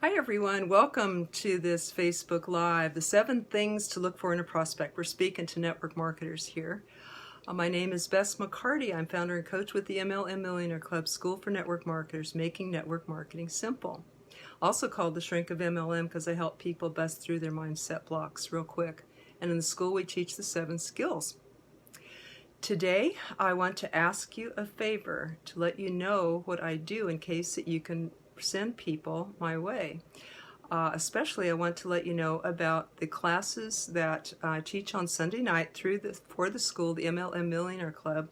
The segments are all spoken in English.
Hi everyone, welcome to this Facebook Live, the 7 things to look for in a prospect. We're speaking to network marketers here. My name is Bess McCarty. I'm founder and coach with the MLM Millionaire Club School for Network Marketers, making network marketing simple. Also called the Shrink of MLM because I help people bust through their mindset blocks real quick. And in the school we teach the 7 skills. Today I want to ask you a favor to let you know what I do in case that you can send people my way. Especially I want to let you know about the classes that I teach on Sunday night for the school, the MLM Millionaire Club,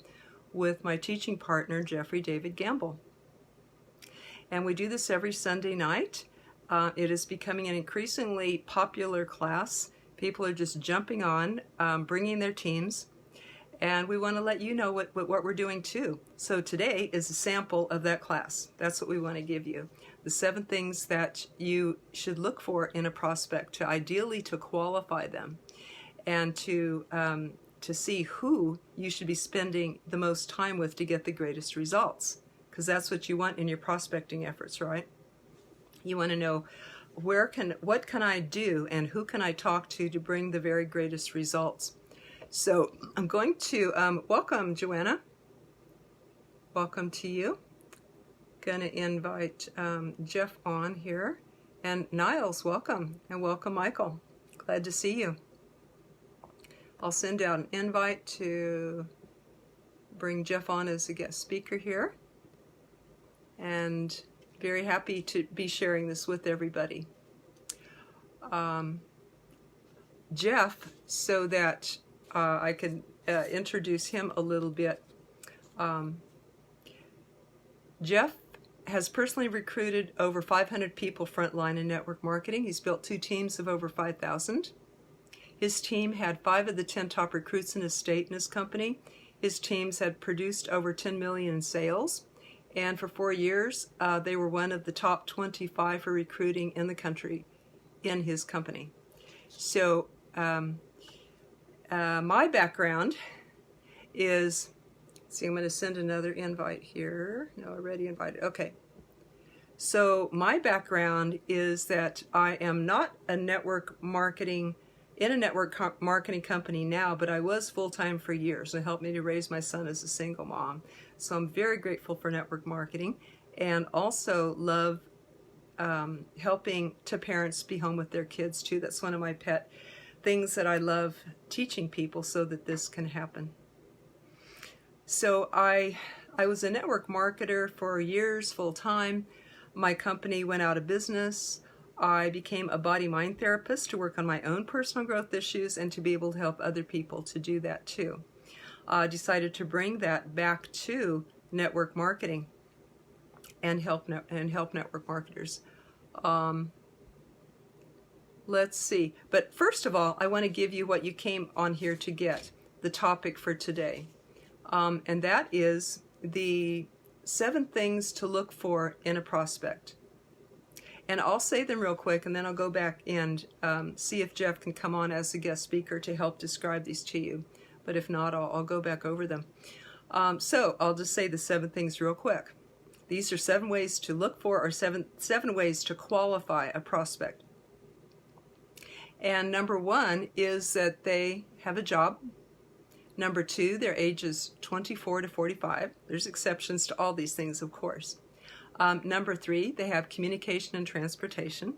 with my teaching partner, Jeffrey David Gamble. And we do this every Sunday night. It is becoming an increasingly popular class. People are just jumping on, bringing their teams. And we want to let you know what we're doing too. So today is a sample of that class. That's what we want to give you. The 7 things that you should look for in a prospect, ideally to qualify them, and to see who you should be spending the most time with to get the greatest results. Because that's what you want in your prospecting efforts, right? You want to know what can I do and who can I talk to bring the very greatest results. So I'm going to welcome Joanna. Welcome to you. Going to invite Jeff on here. And Niles, welcome. And welcome, Michael. Glad to see you. I'll send out an invite to bring Jeff on as a guest speaker here. And very happy to be sharing this with everybody. Jeff, so that I can introduce him a little bit. Jeff has personally recruited over 500 people frontline in network marketing. He's built 2 teams of over 5,000. His team had 5 of the 10 top recruits in his state in his company. His teams had produced over 10 million in sales. And for 4 years, they were one of the top 25 for recruiting in the country in his company. So, my background is, I'm going to send another invite here. No, already invited. Okay. So my background is that I am not in a network marketing company now, but I was full-time for years. It helped me to raise my son as a single mom. So I'm very grateful for network marketing, and also love helping parents be home with their kids too. That's one of my pet things that I love teaching people so that this can happen. So I was a network marketer for years, full-time. My company went out of business. I became a body-mind therapist to work on my own personal growth issues and to be able to help other people to do that too. I decided to bring that back to network marketing and help network marketers. Let's see. But first of all, I want to give you what you came on here to get, the topic for today. And that is the 7 things to look for in a prospect. And I'll say them real quick, and then I'll go back and see if Jeff can come on as a guest speaker to help describe these to you. But if not, I'll go back over them. So I'll just say the 7 things real quick. These are 7 ways to look for, or seven ways to qualify a prospect. And number 1 is that they have a job. Number 2, their age is 24 to 45. There's exceptions to all these things, of course. Number 3, they have communication and transportation.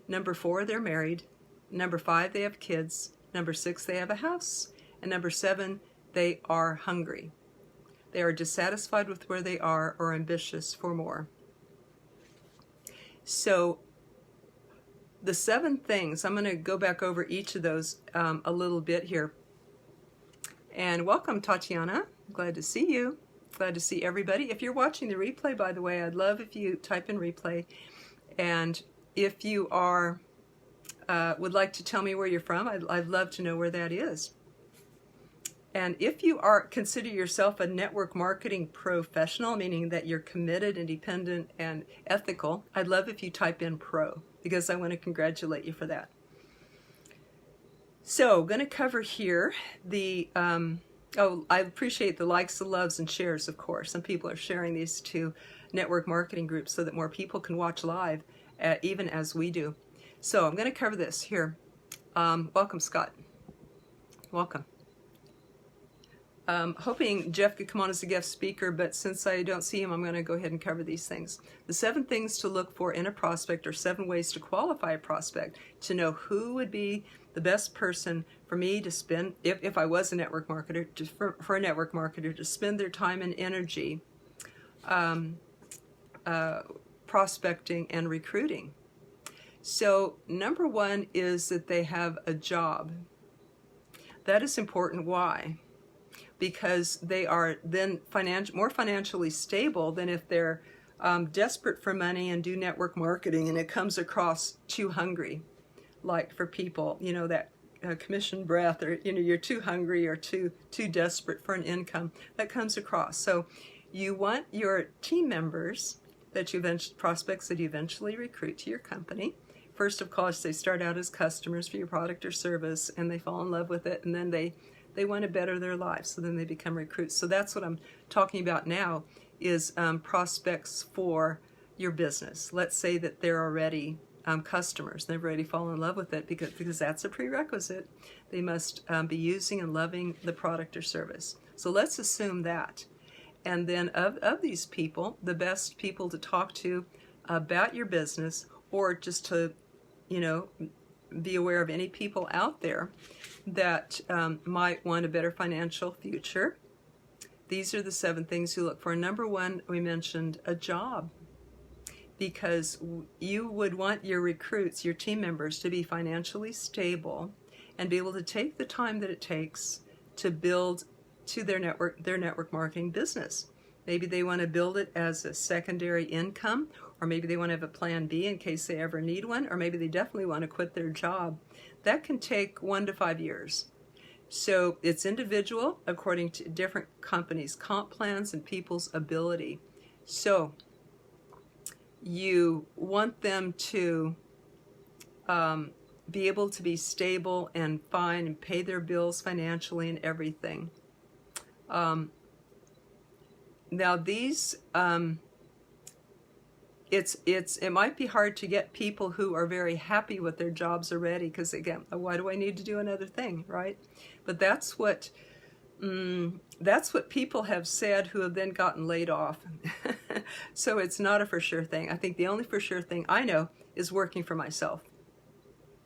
Number 4, they're married. Number 5, they have kids. Number 6, they have a house. And number 7, they are hungry. They are dissatisfied with where they are or ambitious for more. So the 7 things, I'm going to go back over each of those a little bit here. And welcome, Tatiana. Glad to see you. Glad to see everybody. If you're watching the replay, by the way, I'd love if you type in replay. And if you are would like to tell me where you're from, I'd love to know where that is. And if you consider yourself a network marketing professional, meaning that you're committed, independent, and ethical, I'd love if you type in pro, because I want to congratulate you for that. So, going to cover here the, I appreciate the likes, the loves, and shares, of course. Some people are sharing these to network marketing groups so that more people can watch live even as we do. So I'm going to cover this here. Welcome, Scott. Welcome. Hoping Jeff could come on as a guest speaker, but since I don't see him, I'm going to go ahead and cover these things. The 7 things to look for in a prospect, or 7 ways to qualify a prospect, to know who would be the best person for me to spend, if I was a network marketer, for a network marketer to spend their time and energy prospecting and recruiting. So number 1 is that they have a job. That is important. Why? Because they are then more financially stable than if they're desperate for money and do network marketing and it comes across too hungry. Like for people, that commission breath, or you're too hungry or too desperate for an income, that comes across. So you want your team members prospects that you eventually recruit to your company. First, of course, they start out as customers for your product or service and they fall in love with it, and then they want to better their lives, so then they become recruits. So that's what I'm talking about now, is prospects for your business. Let's say that they're already customers. They've already fallen in love with it because that's a prerequisite. They must be using and loving the product or service. So let's assume that. And then of these people, the best people to talk to about your business, or just to, be aware of any people out there that might want a better financial future. These are the 7 things you look for. Number 1, we mentioned a job, because you would want your recruits, your team members, to be financially stable and be able to take the time that it takes to build to their network marketing business. Maybe they want to build it as a secondary income, or maybe they want to have a plan B in case they ever need one, or maybe they definitely want to quit their job. That can take 1 to 5 years. So it's individual according to different companies' comp plans and people's ability. So you want them to be able to be stable and fine and pay their bills financially and everything. Now these, it might be hard to get people who are very happy with their jobs already, because again, why do I need to do another thing, right? But that's what people have said who have then gotten laid off. So it's not a for sure thing. I think the only for sure thing I know is working for myself.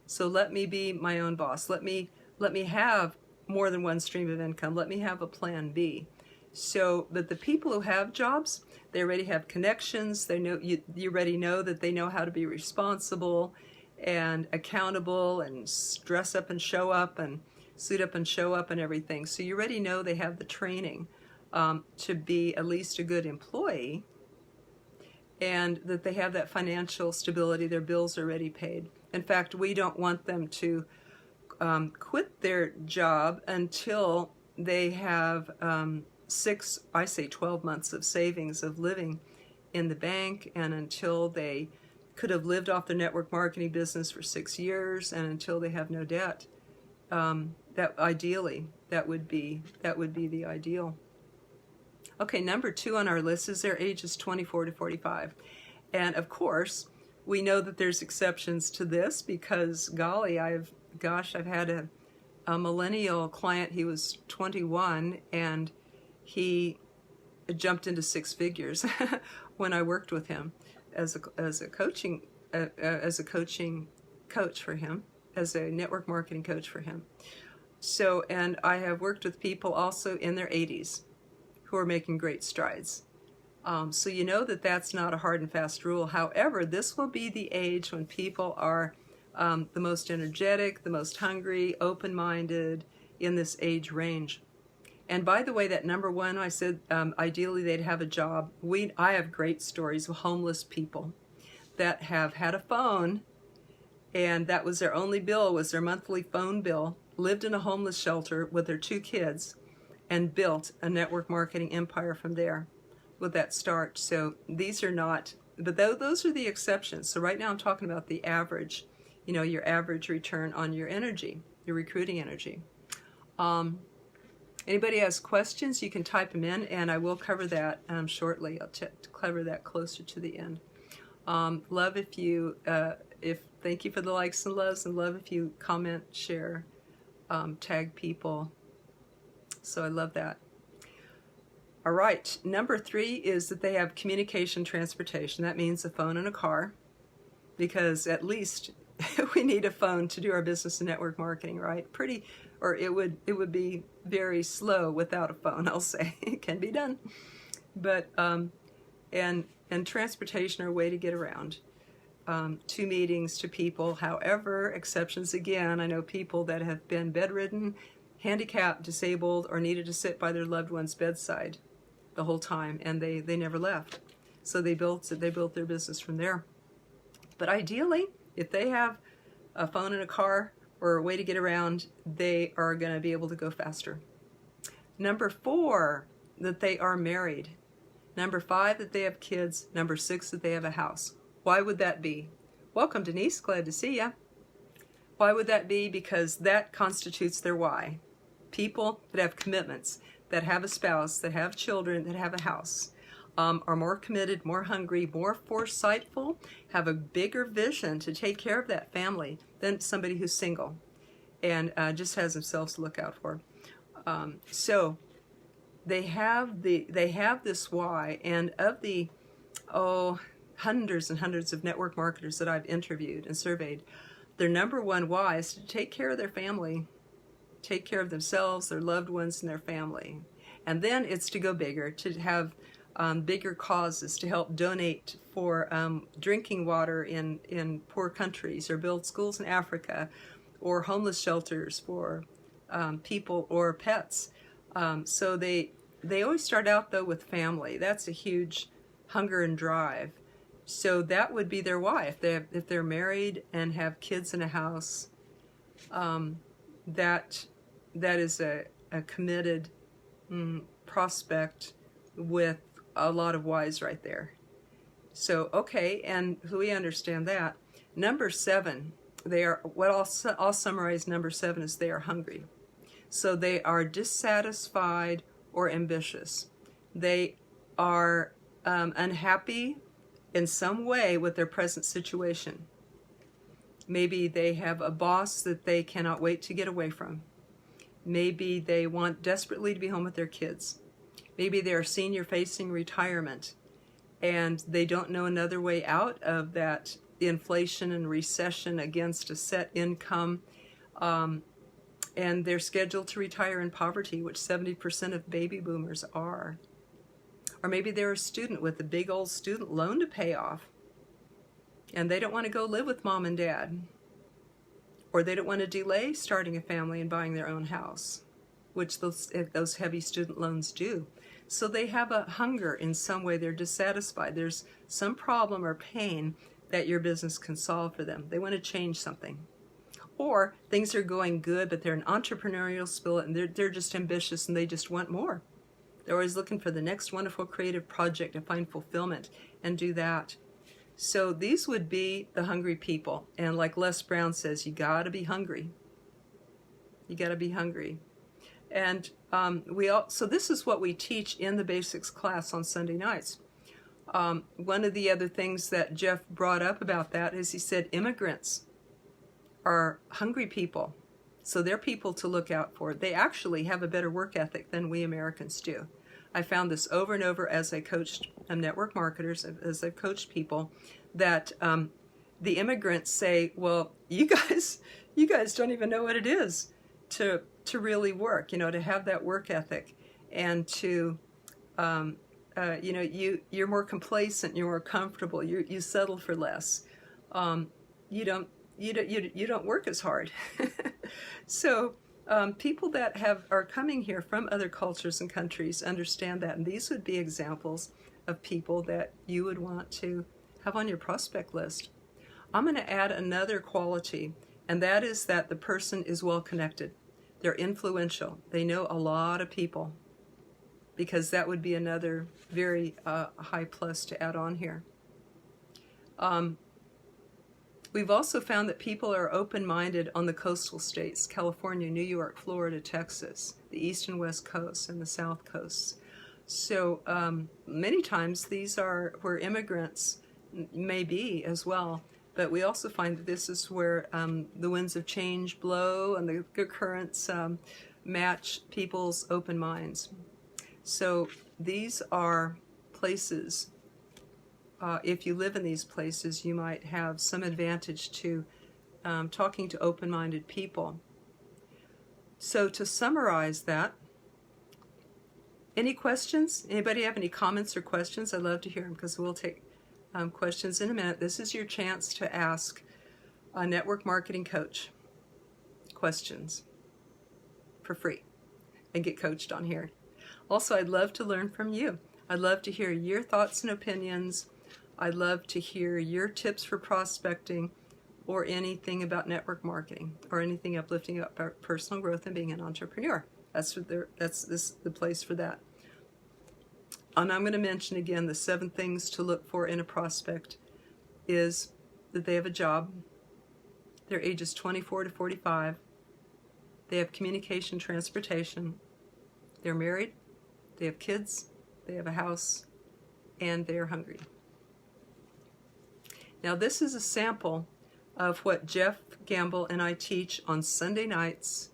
So let me be my own boss. Let me have more than one stream of income. Let me have a plan B. So that the people who have jobs, they already have connections. They know you already know that they know how to be responsible and accountable and dress up and show up and suit up and show up and everything. So you already know they have the training to be at least a good employee, and that they have that financial stability. Their bills are already paid. In fact, we don't want them to quit their job until they have 12 months of savings of living in the bank, and until they could have lived off their network marketing business for 6 years, and until they have no debt. That would be the ideal. Okay, number 2 on our list is their ages 24 to 45. And of course, we know that there's exceptions to this, because golly, I've had a millennial client. He was 21 and he jumped into 6 figures when I worked with him as a coaching coach for him, as a network marketing coach for him. So, and I have worked with people also in their 80s who are making great strides. So you know that that's not a hard and fast rule. However, this will be the age when people are the most energetic, the most hungry, open-minded in this age range. And by the way, that number 1, I said ideally they'd have a job. I have great stories of homeless people that have had a phone, and that was their only bill, was their monthly phone bill, lived in a homeless shelter with their 2 kids, and built a network marketing empire from there with that start. So these are not, but those are the exceptions. So right now I'm talking about the average, your average return on your energy, your recruiting energy. Anybody has questions, you can type them in, and I will cover that shortly. I'll cover that closer to the end. Love if you, thank you for the likes and loves, and love if you comment, share, tag people. So I love that. All right, number 3 is that they have communication transportation. That means a phone and a car, because at least we need a phone to do our business and network marketing, right? Or it would be very slow without a phone, I'll say. It can be done. But, and transportation are a way to get around. To meetings, to people. However, exceptions again, I know people that have been bedridden, handicapped, disabled, or needed to sit by their loved one's bedside the whole time, and they never left. So they built their business from there. But ideally, if they have a phone and a car or a way to get around, they are going to be able to go faster. Number 4, that they are married. Number 5, that they have kids. Number 6, that they have a house. Why would that be? Welcome, Denise. Glad to see you. Why would that be? Because that constitutes their why. People that have commitments, that have a spouse, that have children, that have a house, are more committed, more hungry, more foresightful, have a bigger vision to take care of that family than somebody who's single and just has themselves to look out for. So they have this why, and of the hundreds and hundreds of network marketers that I've interviewed and surveyed, their number 1 why is to take care of their family, take care of themselves, their loved ones, and their family. And then it's to go bigger, to have bigger causes, to help donate for drinking water in poor countries, or build schools in Africa, or homeless shelters for people or pets. So they always start out, though, with family. That's a huge hunger and drive. So that would be their why. If they're married and have kids in a house, that is a committed prospect with a lot of whys right there. So, okay, and we understand that. Number 7, I'll summarize number 7 is they are hungry. So they are dissatisfied or ambitious. They are unhappy in some way with their present situation. Maybe they have a boss that they cannot wait to get away from. Maybe they want desperately to be home with their kids. Maybe they're senior facing retirement and they don't know another way out of that inflation and recession against a set income. And they're scheduled to retire in poverty, which 70% of baby boomers are. Or maybe they're a student with a big old student loan to pay off, and they don't want to go live with mom and dad. Or they don't want to delay starting a family and buying their own house, which those heavy student loans do. So they have a hunger in some way. They're dissatisfied. There's some problem or pain that your business can solve for them. They want to change something. Or things are going good, but they're an entrepreneurial spirit and they're just ambitious and they just want more. They're always looking for the next wonderful creative project to find fulfillment and do that. So these would be the hungry people. And like Les Brown says, you got to be hungry. You got to be hungry. And so this is what we teach in the basics class on Sunday nights. One of the other things that Jeff brought up about that is he said immigrants are hungry people. So they're people to look out for. They actually have a better work ethic than we Americans do. I found this over and over as I coached network marketers, as I've coached people, that the immigrants say, well, you guys don't even know what it is to really work, to have that work ethic, and to, you're more complacent, you're more comfortable, you settle for less. You don't work as hard. So people that are coming here from other cultures and countries understand that, and these would be examples of people that you would want to have on your prospect list. I'm going to add another quality, and that is that the person is well connected. They're influential. They know a lot of people, because that would be another very high plus to add on here. We've also found that people are open-minded on the coastal states, California, New York, Florida, Texas, the east and west coasts, and the south coasts. So many times these are where immigrants may be as well. But we also find that this is where the winds of change blow and the currents match people's open minds. So these are places, if you live in these places, you might have some advantage to talking to open-minded people. So to summarize that, any questions? Anybody have any comments or questions? I'd love to hear them because we'll take questions in a minute. This is your chance to ask a network marketing coach questions for free and get coached on here. Also, I'd love to learn from you. I'd love to hear your thoughts and opinions. I'd love to hear your tips for prospecting or anything about network marketing or anything uplifting about personal growth and being an entrepreneur. That's the place for that. And I'm going to mention again the 7 things to look for in a prospect is that they have a job, they're ages 24 to 45, they have communication, transportation, they're married, they have kids, they have a house, and they're hungry. Now this is a sample of what Jeff Gamble and I teach on Sunday nights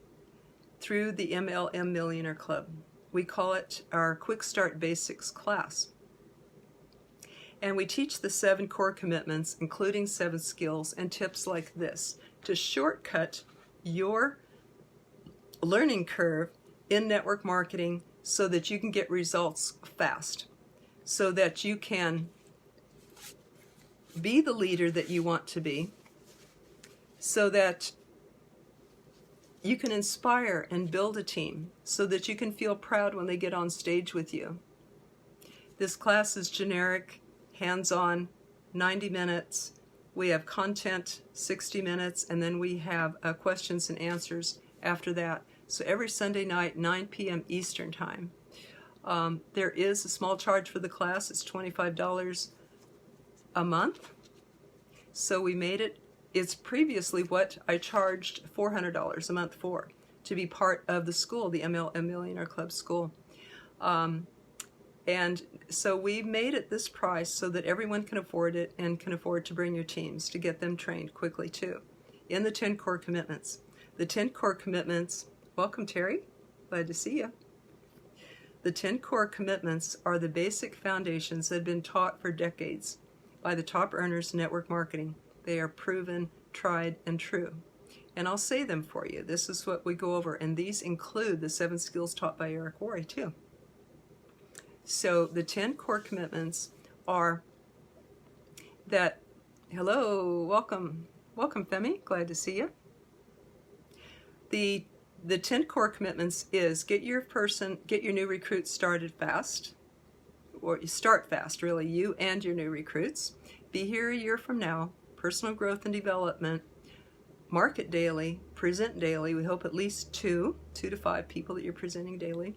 through the MLM Millionaire Club. We call it our Quick Start Basics class. And we teach the 7 core commitments, including 7 skills and tips like this to shortcut your learning curve in network marketing so that you can get results fast, so that you can be the leader that you want to be, so that you can inspire and build a team, so that you can feel proud when they get on stage with you. This class is generic, hands-on, 90 minutes. We have content, 60 minutes, and then we have questions and answers after that. So every Sunday night, 9 p.m. Eastern Time. There is a small charge for the class. It's $25 a month. So we made it. It's previously what I charged $400 a month for, to be part of the school, the MLM Millionaire Club school. And so we made it this price so that everyone can afford it and can afford to bring your teams to get them trained quickly too. In the 10 core commitments. The 10 core commitments, welcome Terry, glad to see you. The 10 core commitments are the basic foundations that have been taught for decades by the top earners in network marketing. They are proven, tried, and true. And I'll say them for you. This is what we go over, and these include the 7 skills taught by Eric Worre too. So the 10 core commitments are that, hello, welcome Femi, glad to see you. The 10 core commitments is get your new recruits started fast, or start fast really, you and your new recruits. Be here a year from now, personal growth and development, market daily, present daily, we hope at least 2 to 5 people that you're presenting daily.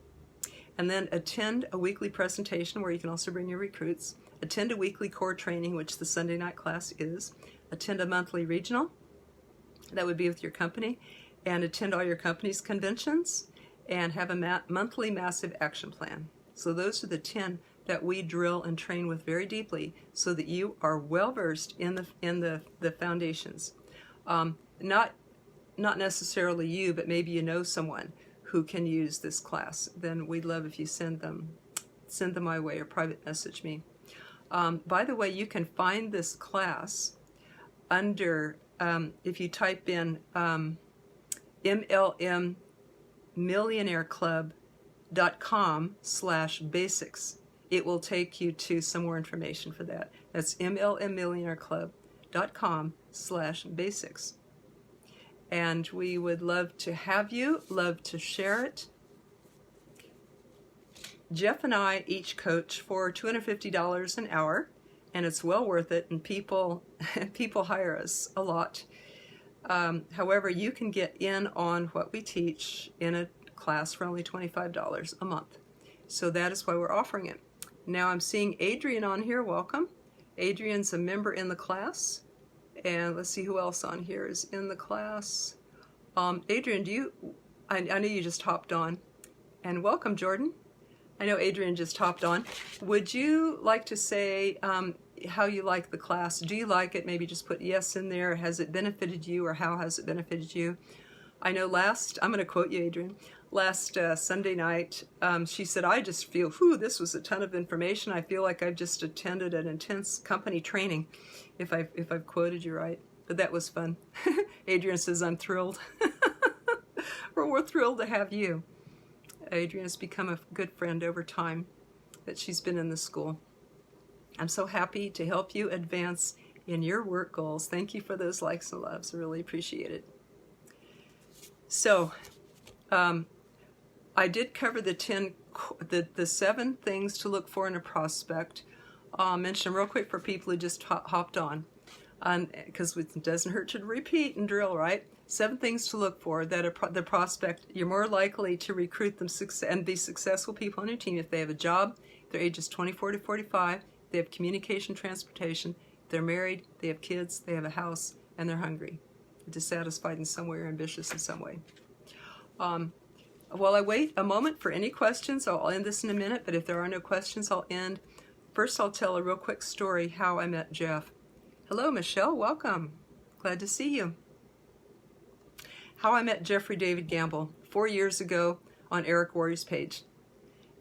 And then attend a weekly presentation where you can also bring your recruits. Attend a weekly core training, which the Sunday night class is. Attend a monthly regional, that would be with your company. And attend all your company's conventions. And have a monthly massive action plan. So those are the 10 that we drill and train with very deeply so that you are well versed in the foundations. Not necessarily you, but maybe you know someone who can use this class. Then we'd love if you send them my way or private message me. By the way, you can find this class under, if you type in mlmmillionaireclub.com/basics, it will take you to some more information for that. That's mlmmillionaireclub.com/basics. And we would love to have you, love to share it. Jeff and I each coach for $250 an hour, and it's well worth it, and people hire us a lot. However, you can get in on what we teach in a class for only $25 a month. So that is why we're offering it. Now I'm seeing Adrian on here. Welcome. Adrian's a member in the class. And let's see who else on here is in the class. Adrian, I know you just hopped on. And welcome, Jordan. I know Adrian just hopped on. Would you like to say, how you like the class. Do you like it? Maybe just put yes in there. Has it benefited you, or how has it benefited you? I know I'm going to quote you, Adrian, last Sunday night, she said, I just feel, this was a ton of information. I feel like I've just attended an intense company training, if I've quoted you right. But that was fun. Adrian says, I'm thrilled. We're thrilled to have you. Adrian has become a good friend over time that she's been in the school. I'm so happy to help you advance in your work goals. Thank you for those likes and loves. I really appreciate it. So, I did cover the 7 things to look for in a prospect. I'll mention them real quick for people who just hopped on, because it doesn't hurt to repeat and drill, right? 7 things to look for that the prospect, you're more likely to recruit them and be successful people on your team if they have a job, their ages 24 to 45, they have communication, transportation, they're married, they have kids, they have a house, and they're hungry, dissatisfied in some way or ambitious in some way. While I wait a moment for any questions, I'll end this in a minute, but if there are no questions, I'll end. First, I'll tell a real quick story how I met Jeff. Hello, Michelle. Welcome. Glad to see you. How I met Jeffrey David Gamble 4 years ago on Eric Worre's page.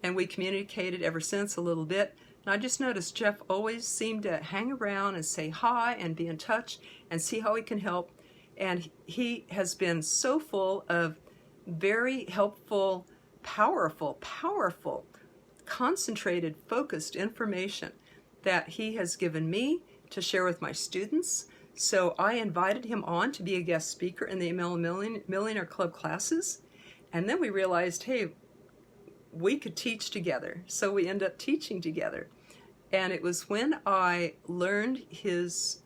And we communicated ever since a little bit. And I just noticed Jeff always seemed to hang around and say hi and be in touch and see how he can help. And he has been so full of very helpful, powerful, concentrated, focused information that he has given me to share with my students. So I invited him on to be a guest speaker in the ML Millionaire Club classes. And then we realized, hey, we could teach together. So we ended up teaching together. And it was when I learned his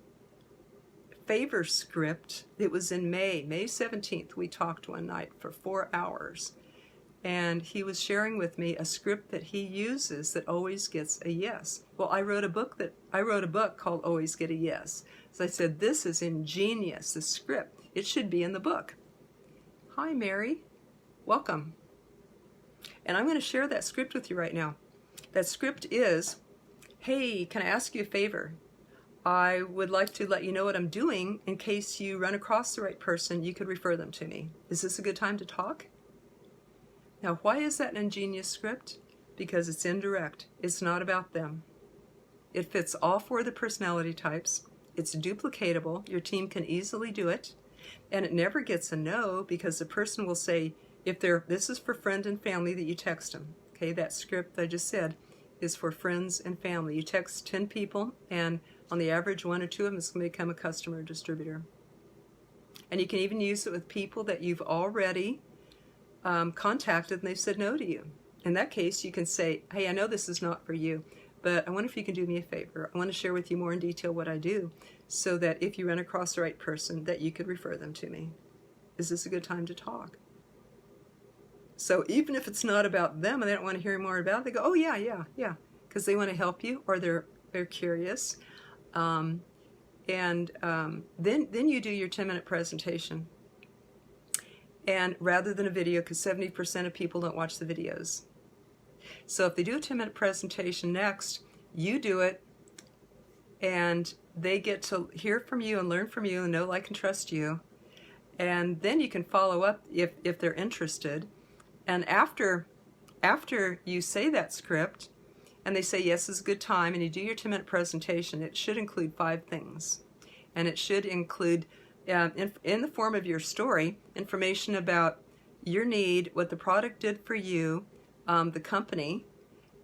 favor script. It was in May 17th. We talked one night for 4 hours. And he was sharing with me a script that he uses that always gets a yes. Well, I wrote a book called Always Get a Yes. So I said, this is ingenious, the script. It should be in the book. Hi, Mary. Welcome. And I'm going to share that script with you right now. That script is, hey, can I ask you a favor? I would like to let you know what I'm doing in case you run across the right person. You could refer them to me. Is this a good time to talk? Now, why is that an ingenious script? Because it's indirect. It's not about them. It fits all 4 of the personality types. It's duplicatable. Your team can easily do it. And it never gets a no because the person will say, this is for friend and family that you text them. Okay, that script I just said is for friends and family. You text 10 people, and on the average, 1 or 2 of them is going to become a customer or distributor. And you can even use it with people that you've already contacted and they've said no to you. In that case, you can say, hey, I know this is not for you, but I wonder if you can do me a favor. I want to share with you more in detail what I do so that if you run across the right person, that you could refer them to me. Is this a good time to talk? So even if it's not about them and they don't want to hear more about it, they go, oh, yeah, because they want to help you or they're curious. Then you do your 10-minute presentation. And rather than a video, because 70% of people don't watch the videos. So if they do a 10-minute presentation next, you do it, and they get to hear from you and learn from you and know, like, and trust you. And then you can follow up if they're interested. And after you say that script, and they say, yes, it's a good time, and you do your 10-minute presentation, it should include 5 things. And it should include, in the form of your story, information about your need, what the product did for you, the company,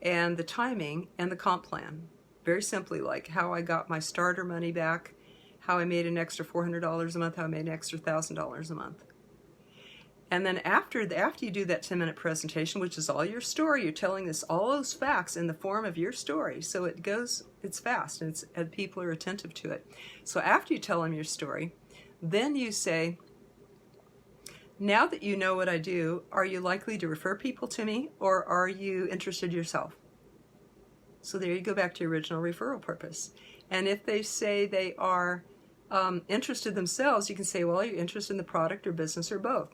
and the timing, and the comp plan. Very simply, like how I got my starter money back, how I made an extra $400 a month, how I made an extra $1,000 a month. And then after you do that 10-minute presentation, which is all your story, you're telling all those facts in the form of your story. So it's fast, and people are attentive to it. So after you tell them your story, then you say, now that you know what I do, are you likely to refer people to me, or are you interested yourself? So there you go back to your original referral purpose. And if they say they are interested themselves, you can say, well, you're interested in the product or business or both.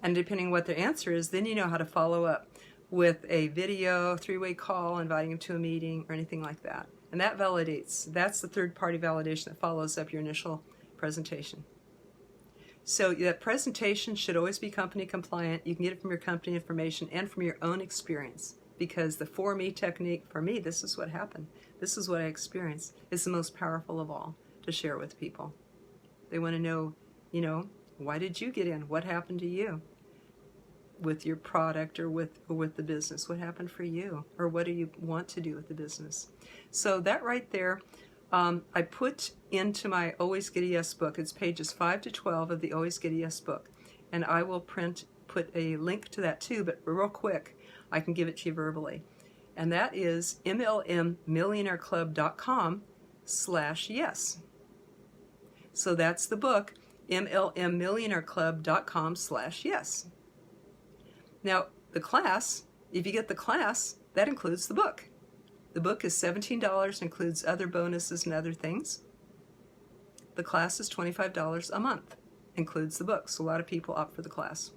And depending on what their answer is, then you know how to follow up with a video, 3-way call, inviting them to a meeting, or anything like that. And that validates. That's the third-party validation that follows up your initial presentation. So that presentation should always be company compliant. You can get it from your company information and from your own experience, because the 4Me technique, for me, this is what happened. This is what I experienced. It's the most powerful of all to share with people. They want to know, why did you get in? What happened to you with your product or with the business? What happened for you? Or what do you want to do with the business? So that right there, I put into my Always Get a Yes book. It's pages 5 to 12 of the Always Get a Yes book. And I will put a link to that too, but real quick, I can give it to you verbally. And that is mlmmillionaireclub.com/yes. So that's the book, mlmmillionaireclub.com/yes. Now, the class, if you get the class, that includes the book. The book is $17, includes other bonuses and other things. The class is $25 a month, includes the book. So a lot of people opt for the class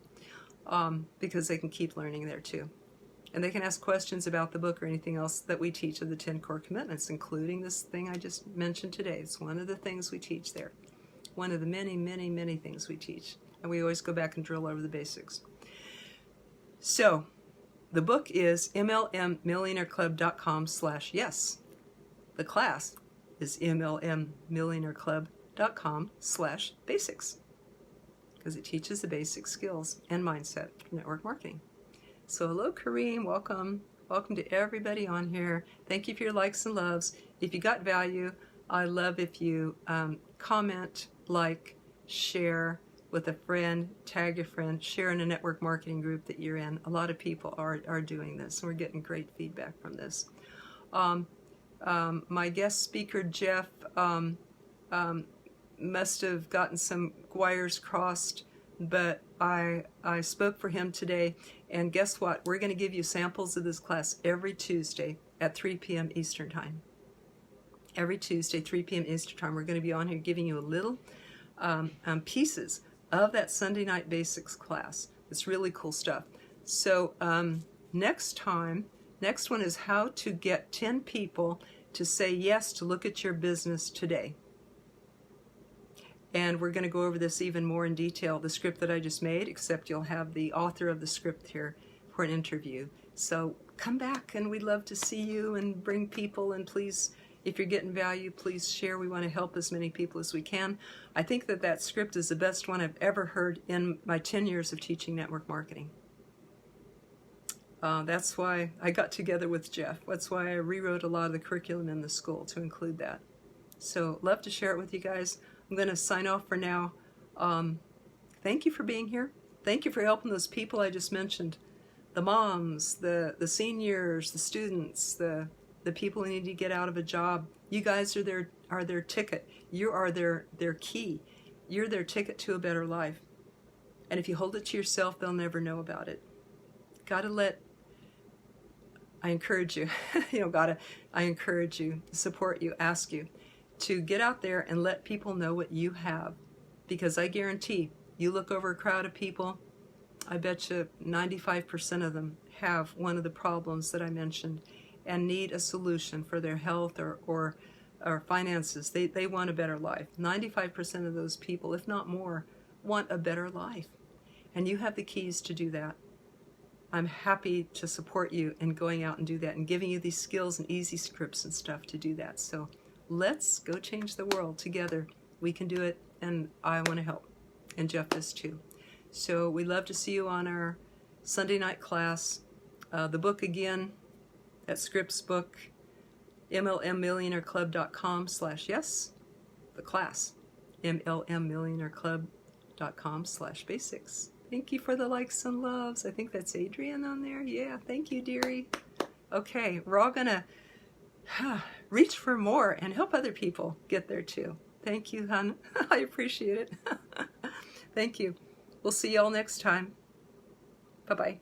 because they can keep learning there too. And they can ask questions about the book or anything else that we teach of the 10 core commitments, including this thing I just mentioned today. It's one of the things we teach there. One of the many, many, many things we teach. And we always go back and drill over the basics. So, the book is mlmmillionaireclub.com/yes. The class is mlmmillionaireclub.com/basics, because it teaches the basic skills and mindset for network marketing. So hello, Kareem. Welcome. Welcome to everybody on here. Thank you for your likes and loves. If you got value, I love if you comment, like, share with a friend, tag a friend, share in a network marketing group that you're in. A lot of people are doing this, and we're getting great feedback from this. My guest speaker, Jeff, must have gotten some wires crossed, but I spoke for him today, and guess what? We're going to give you samples of this class every Tuesday at 3 p.m. Eastern Time. Every Tuesday, 3 p.m. Eastern Time, we're going to be on here giving you a little pieces of that Sunday night basics class. It's really cool stuff. So next one is how to get 10 people to say yes to look at your business today. And we're going to go over this even more in detail, the script that I just made, except you'll have the author of the script here for an interview. So come back, and we'd love to see you and bring people, and please, if you're getting value, please share. We want to help as many people as we can. I think that script is the best one I've ever heard in my 10 years of teaching network marketing. That's why I got together with Jeff. That's why I rewrote a lot of the curriculum in the school to include that. So love to share it with you guys. I'm going to sign off for now. Thank you for being here. Thank you for helping those people I just mentioned. The moms, the seniors, the students, the people who need to get out of a job. You guys are their ticket. You are their key. You're their ticket to a better life. And if you hold it to yourself, they'll never know about it. I encourage you, I encourage you, support you, ask you to get out there and let people know what you have. Because I guarantee, you look over a crowd of people, I bet you 95% of them have one of the problems that I mentioned and need a solution for their health or finances. They want a better life. 95% of those people, if not more, want a better life. And you have the keys to do that. I'm happy to support you in going out and do that and giving you these skills and easy scripts and stuff to do that. So let's go change the world together. We can do it, and I want to help. And Jeff does too. So we love to see you on our Sunday night class. The book again, that scripts book, mlmmillionaireclub.com/yes. The class, mlmmillionaireclub.com/basics. Thank you for the likes and loves. I think that's Adrian on there. Yeah, thank you, dearie. Okay, we're all going to reach for more and help other people get there too. Thank you, hon. I appreciate it. Thank you. We'll see y'all next time. Bye-bye.